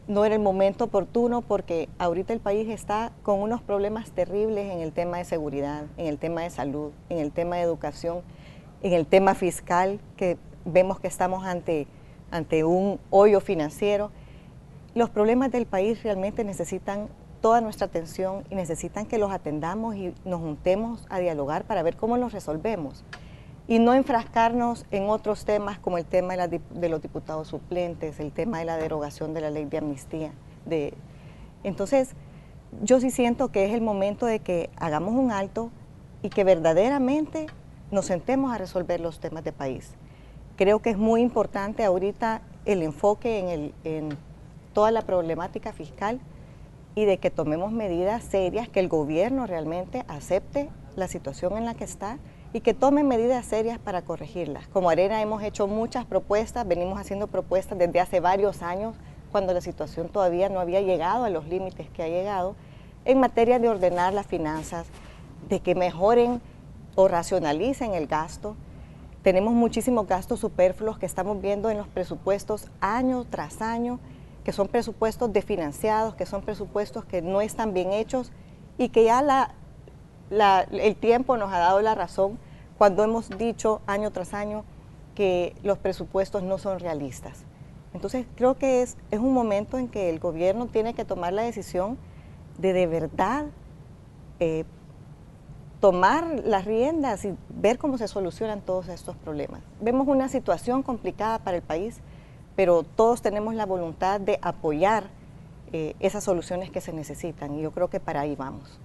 no era el momento oportuno porque ahorita el país está con unos problemas terribles en el tema de seguridad, en el tema de salud, en el tema de educación, en el tema fiscal, que vemos que estamos ante un hoyo financiero. Los problemas del país realmente necesitan toda nuestra atención y necesitan que los atendamos y nos juntemos a dialogar para ver cómo los resolvemos. Y no enfrascarnos en otros temas como el tema de los diputados suplentes, el tema de la derogación de la ley de amnistía. Entonces, yo sí siento que es el momento de que hagamos un alto y que verdaderamente nos sentemos a resolver los temas de país. Creo que es muy importante ahorita el enfoque en toda la problemática fiscal y de que tomemos medidas serias, que el gobierno realmente acepte la situación en la que está y que tomen medidas serias para corregirlas. Como Arena hemos hecho muchas propuestas, venimos haciendo propuestas desde hace varios años, cuando la situación todavía no había llegado a los límites que ha llegado, en materia de ordenar las finanzas, de que mejoren o racionalicen el gasto. Tenemos muchísimos gastos superfluos que estamos viendo en los presupuestos año tras año, que son presupuestos desfinanciados, que son presupuestos que no están bien hechos y que ya el tiempo nos ha dado la razón cuando hemos dicho año tras año que los presupuestos no son realistas. Entonces creo que es un momento en que el gobierno tiene que tomar la decisión de verdad tomar las riendas y ver cómo se solucionan todos estos problemas. Vemos una situación complicada para el país, pero todos tenemos la voluntad de apoyar esas soluciones que se necesitan y yo creo que para ahí vamos.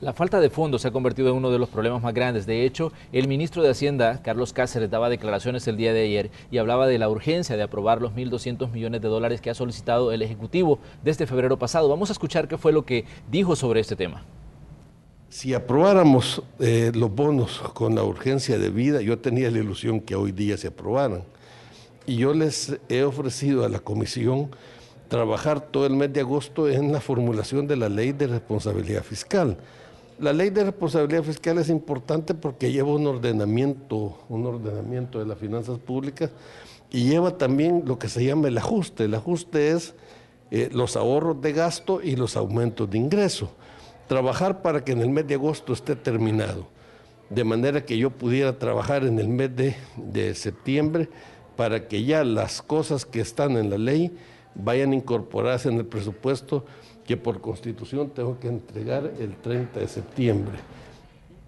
La falta de fondos se ha convertido en uno de los problemas más grandes. De hecho, el ministro de Hacienda, Carlos Cáceres, daba declaraciones el día de ayer y hablaba de la urgencia de aprobar los 1.200 millones de dólares que ha solicitado el Ejecutivo desde febrero pasado. Vamos a escuchar qué fue lo que dijo sobre este tema. Si aprobáramos los bonos con la urgencia debida, yo tenía la ilusión que hoy día se aprobaran. Y yo les he ofrecido a la comisión trabajar todo el mes de agosto en la formulación de la ley de responsabilidad fiscal. La ley de responsabilidad fiscal es importante porque lleva un ordenamiento de las finanzas públicas y lleva también lo que se llama el ajuste. El ajuste es los ahorros de gasto y los aumentos de ingreso. Trabajar para que en el mes de agosto esté terminado, de manera que yo pudiera trabajar en el mes de septiembre para que ya las cosas que están en la ley vayan a incorporarse en el presupuesto que por Constitución tengo que entregar el 30 de septiembre.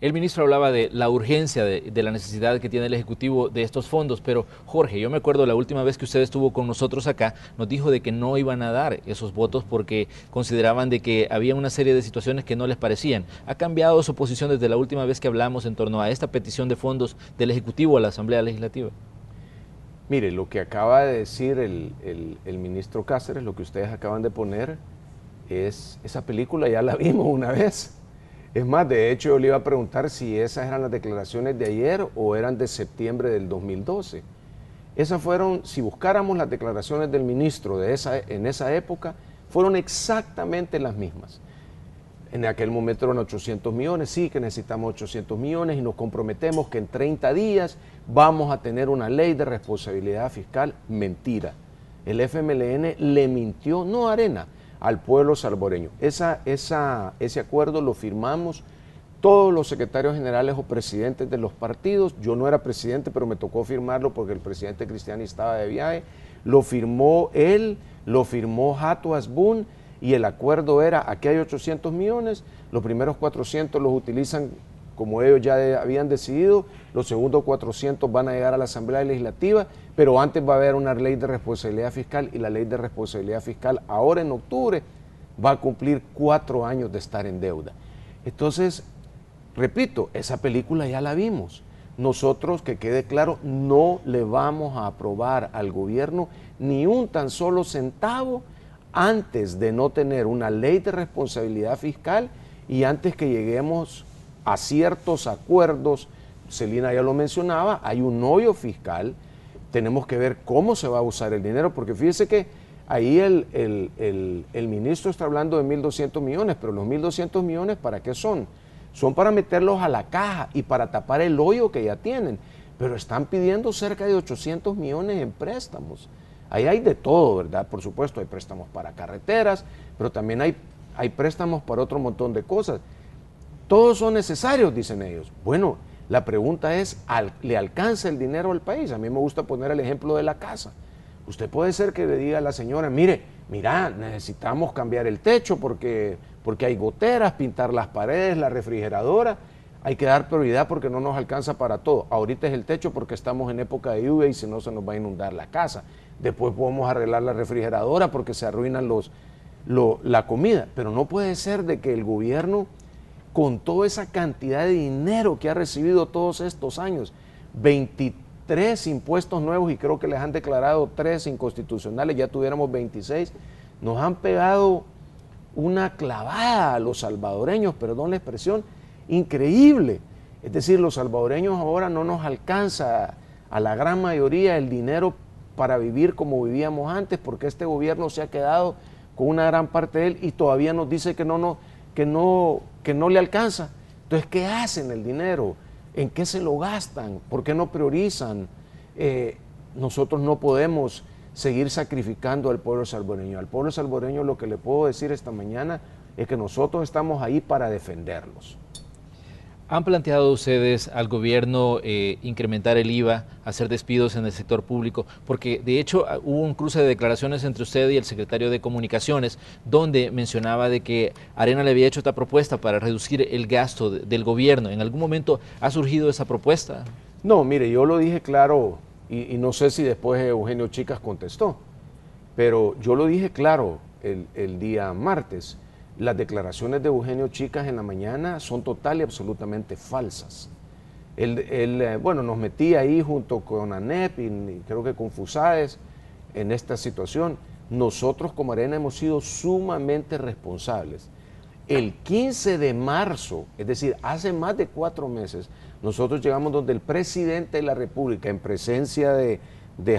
El ministro hablaba de la urgencia, de la necesidad que tiene el Ejecutivo de estos fondos, pero Jorge, yo me acuerdo la última vez que usted estuvo con nosotros acá, nos dijo de que no iban a dar esos votos porque consideraban de que había una serie de situaciones que no les parecían. ¿Ha cambiado su posición desde la última vez que hablamos en torno a esta petición de fondos del Ejecutivo a la Asamblea Legislativa? Mire, lo que acaba de decir el ministro Cáceres, lo que ustedes acaban de poner, esa película ya la vimos una vez. Es más, de hecho yo le iba a preguntar si esas eran las declaraciones de ayer o eran de septiembre del 2012. Esas fueron, si buscáramos las declaraciones del ministro en esa época, fueron exactamente las mismas. En aquel momento eran 800 millones, sí que necesitamos 800 millones y nos comprometemos que en 30 días vamos a tener una ley de responsabilidad fiscal. Mentira. El FMLN le mintió, no a Arena, al pueblo salvadoreño. Ese acuerdo lo firmamos todos los secretarios generales o presidentes de los partidos. Yo no era presidente, pero me tocó firmarlo porque el presidente Cristiani estaba de viaje. Lo firmó él, lo firmó Hato Asbun, y el acuerdo era, aquí hay 800 millones, los primeros 400 los utilizan como ellos ya habían decidido, los segundos 400 van a llegar a la Asamblea Legislativa, pero antes va a haber una ley de responsabilidad fiscal, y la ley de responsabilidad fiscal ahora en octubre va a cumplir 4 años de estar en deuda. Entonces, repito, esa película ya la vimos. Nosotros, que quede claro, no le vamos a aprobar al gobierno ni un tan solo centavo antes de no tener una ley de responsabilidad fiscal y antes que lleguemos a ciertos acuerdos. Celina ya lo mencionaba, hay un hoyo fiscal, tenemos que ver cómo se va a usar el dinero, porque fíjese que ahí el ministro está hablando de 1.200 millones, pero los 1.200 millones, ¿para qué son? Son para meterlos a la caja y para tapar el hoyo que ya tienen, pero están pidiendo cerca de 800 millones en préstamos. Ahí hay de todo, ¿verdad? Por supuesto, hay préstamos para carreteras, pero también hay préstamos para otro montón de cosas. Todos son necesarios, dicen ellos. Bueno, la pregunta es, ¿le alcanza el dinero al país? A mí me gusta poner el ejemplo de la casa. Usted puede ser que le diga a la señora, mira, necesitamos cambiar el techo porque hay goteras, pintar las paredes, la refrigeradora. Hay que dar prioridad porque no nos alcanza para todo. Ahorita es el techo porque estamos en época de lluvia y si no se nos va a inundar la casa. Después podemos arreglar la refrigeradora porque se arruinan la comida. Pero no puede ser de que el gobierno, con toda esa cantidad de dinero que ha recibido todos estos años, 23 impuestos nuevos y creo que les han declarado 3 inconstitucionales, ya tuviéramos 26, nos han pegado una clavada a los salvadoreños, perdón la expresión, increíble. Es decir, los salvadoreños ahora no nos alcanza a la gran mayoría el dinero para vivir como vivíamos antes, porque este gobierno se ha quedado con una gran parte de él y todavía nos dice que no le alcanza. Entonces, ¿qué hacen el dinero? ¿En qué se lo gastan? ¿Por qué no priorizan? Nosotros no podemos seguir sacrificando al pueblo salvadoreño. Al pueblo salvadoreño lo que le puedo decir esta mañana es que nosotros estamos ahí para defenderlos. ¿Han planteado ustedes al gobierno incrementar el IVA, hacer despidos en el sector público? Porque de hecho hubo un cruce de declaraciones entre usted y el secretario de Comunicaciones, donde mencionaba de que Arena le había hecho esta propuesta para reducir el gasto del gobierno. ¿En algún momento ha surgido esa propuesta? No, mire, yo lo dije claro, y no sé si después Eugenio Chicas contestó, pero yo lo dije claro el día martes. las declaraciones de Eugenio Chicas en la mañana son total y absolutamente falsas. Bueno, nos metí ahí junto con ANEP y creo que con FUSAES en esta situación. Nosotros como Arena hemos sido sumamente responsables. El 15 de marzo, es decir, hace más de 4 meses, nosotros llegamos donde el presidente de la República, en presencia de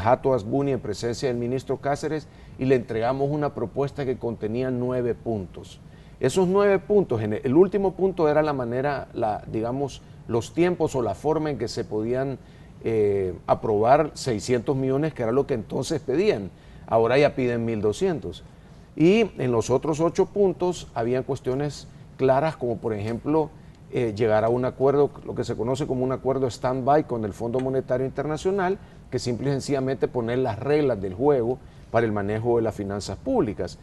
Hato Asbuni, en presencia del ministro Cáceres, y le entregamos una propuesta que contenía 9 puntos. Esos 9 puntos, el último punto era la manera, digamos, los tiempos o la forma en que se podían aprobar 600 millones, que era lo que entonces pedían. Ahora ya piden 1.200. Y en los otros 8 puntos habían cuestiones claras, como por ejemplo llegar a un acuerdo, lo que se conoce como un acuerdo stand-by con el Fondo Monetario Internacional, que simple y sencillamente poner las reglas del juego para el manejo de las finanzas públicas.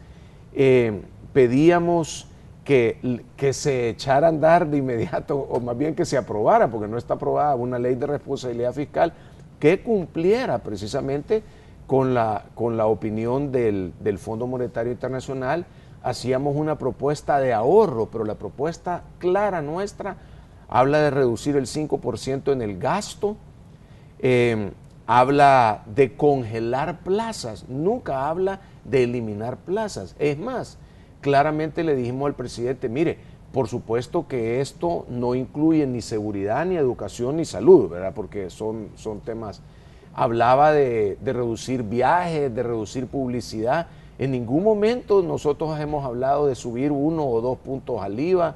Pedíamos que se echara a andar de inmediato, o más bien que se aprobara, porque no está aprobada, una ley de responsabilidad fiscal que cumpliera precisamente con la opinión del Fondo Monetario Internacional. Hacíamos una propuesta de ahorro, pero la propuesta clara nuestra habla de reducir el 5% en el gasto, habla de congelar plazas, nunca habla de eliminar plazas. Es más, claramente le dijimos al presidente, mire, por supuesto que esto no incluye ni seguridad, ni educación, ni salud, ¿verdad? Porque son temas. Hablaba de reducir viajes, de reducir publicidad. En ningún momento nosotros hemos hablado de subir 1 o 2 puntos al IVA.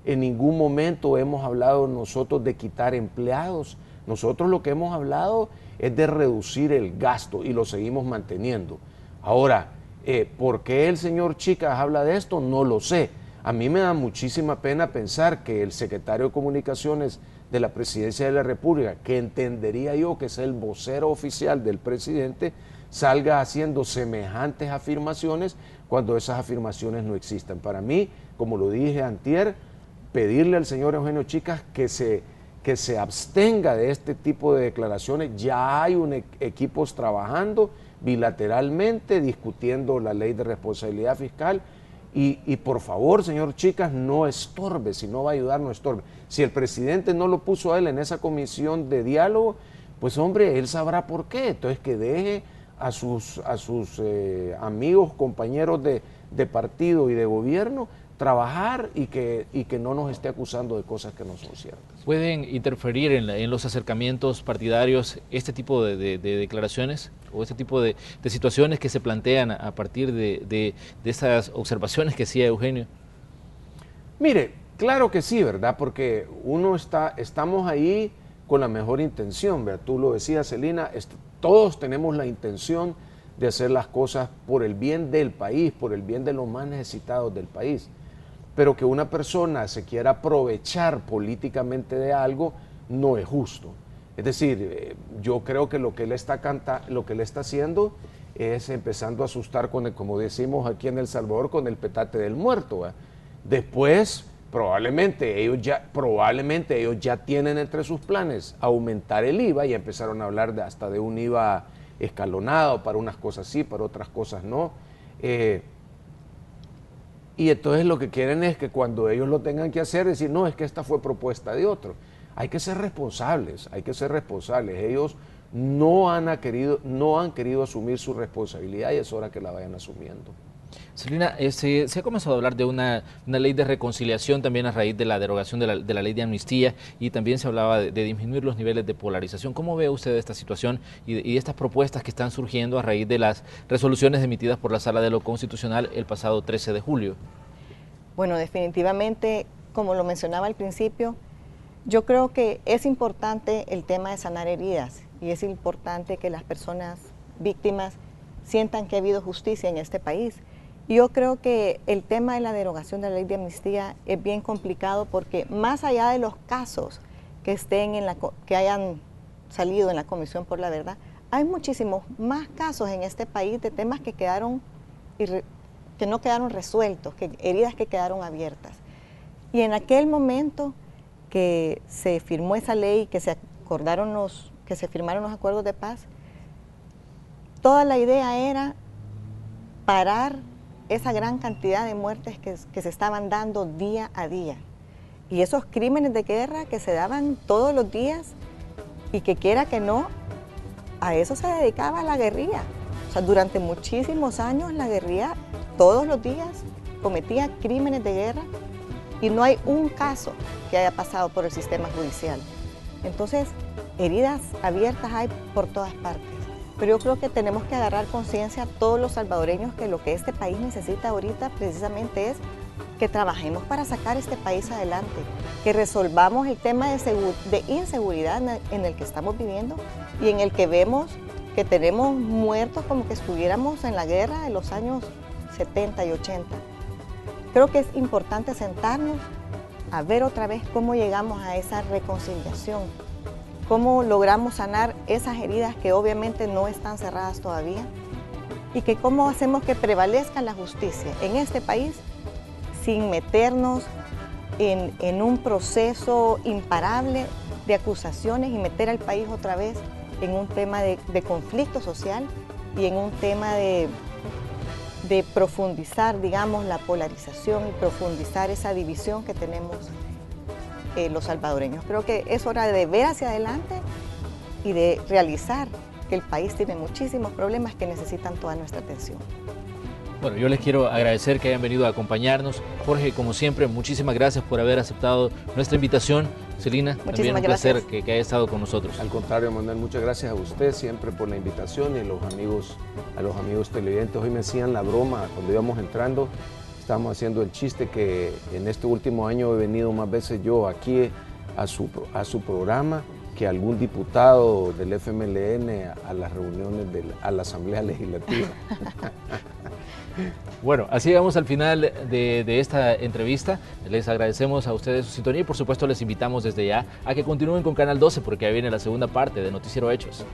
En ningún momento hemos hablado nosotros de quitar empleados. Nosotros lo que hemos hablado es de reducir el gasto y lo seguimos manteniendo. Ahora, ¿por qué el señor Chicas habla de esto? No lo sé. A mí me da muchísima pena pensar que el secretario de Comunicaciones de la Presidencia de la República, que entendería yo que es el vocero oficial del presidente, salga haciendo semejantes afirmaciones cuando esas afirmaciones no existen. Para mí, como lo dije antier, pedirle al señor Eugenio Chicas que se abstenga de este tipo de declaraciones. Ya hay equipos trabajando bilateralmente, discutiendo la ley de responsabilidad fiscal. Y por favor, señor Chicas, no estorbe, si no va a ayudar, no estorbe. Si el presidente no lo puso a él en esa comisión de diálogo, pues hombre, él sabrá por qué. Entonces que deje a sus amigos, compañeros de partido y de gobierno trabajar y que no nos esté acusando de cosas que no son ciertas. ¿Pueden interferir en los acercamientos partidarios este tipo de declaraciones o este tipo de situaciones que se plantean a partir de esas observaciones que hacía Eugenio? Mire, claro que sí, ¿verdad? Porque estamos ahí con la mejor intención, ¿verdad? Tú lo decías, Celina, todos tenemos la intención de hacer las cosas por el bien del país, por el bien de los más necesitados del país. Pero que una persona se quiera aprovechar políticamente de algo no es justo. Es decir, yo creo que lo que él está haciendo es empezando a asustar como decimos aquí en El Salvador, con el petate del muerto, ¿verdad? Después, probablemente ellos ya tienen entre sus planes aumentar el IVA y empezaron a hablar hasta de un IVA escalonado, para unas cosas sí, para otras cosas no. Y entonces lo que quieren es que cuando ellos lo tengan que hacer, decir, no, es que esta fue propuesta de otro. Hay que ser responsables, Ellos no han querido asumir su responsabilidad y es hora que la vayan asumiendo. Celina, se ha comenzado a hablar de una ley de reconciliación también a raíz de la derogación de la ley de amnistía, y también se hablaba de disminuir los niveles de polarización. ¿Cómo ve usted esta situación y estas propuestas que están surgiendo a raíz de las resoluciones emitidas por la Sala de lo Constitucional el pasado 13 de julio? Bueno, definitivamente, como lo mencionaba al principio, yo creo que es importante el tema de sanar heridas y es importante que las personas víctimas sientan que ha habido justicia en este país. Yo creo que el tema de la derogación de la ley de amnistía es bien complicado porque más allá de los casos que que hayan salido en la Comisión por la Verdad, hay muchísimos más casos en este país de temas que no quedaron resueltos, heridas que quedaron abiertas. Y en aquel momento que se firmó esa ley, que se firmaron los acuerdos de paz, toda la idea era parar esa gran cantidad de muertes que se estaban dando día a día. Y esos crímenes de guerra que se daban todos los días y que quiera que no, a eso se dedicaba la guerrilla. O sea, durante muchísimos años la guerrilla todos los días cometía crímenes de guerra y no hay un caso que haya pasado por el sistema judicial. Entonces, heridas abiertas hay por todas partes. Pero yo creo que tenemos que agarrar conciencia todos los salvadoreños que lo que este país necesita ahorita precisamente es que trabajemos para sacar este país adelante, que resolvamos el tema de inseguridad en el que estamos viviendo y en el que vemos que tenemos muertos como que estuviéramos en la guerra de los años 70 y 80. Creo que es importante sentarnos a ver otra vez cómo llegamos a esa reconciliación, cómo logramos sanar esas heridas que obviamente no están cerradas todavía y que cómo hacemos que prevalezca la justicia en este país sin meternos en un proceso imparable de acusaciones y meter al país otra vez en un tema de conflicto social y en un tema de profundizar, digamos, la polarización y profundizar esa división que tenemos los salvadoreños. Creo que es hora de ver hacia adelante y de realizar que el país tiene muchísimos problemas que necesitan toda nuestra atención. Bueno, yo les quiero agradecer que hayan venido a acompañarnos. Jorge, como siempre, muchísimas gracias por haber aceptado nuestra invitación. Celina, también un placer que haya estado con nosotros. Al contrario, Manuel, muchas gracias a usted siempre por la invitación y a los amigos televidentes. Hoy me hacían la broma cuando íbamos entrando. Estábamos haciendo el chiste que en este último año he venido más veces yo aquí a su programa que algún diputado del FMLN a las reuniones a la Asamblea Legislativa. Bueno, así llegamos al final de esta entrevista. Les agradecemos a ustedes su sintonía y por supuesto les invitamos desde ya a que continúen con Canal 12 porque ya viene la segunda parte de Noticiero Hechos.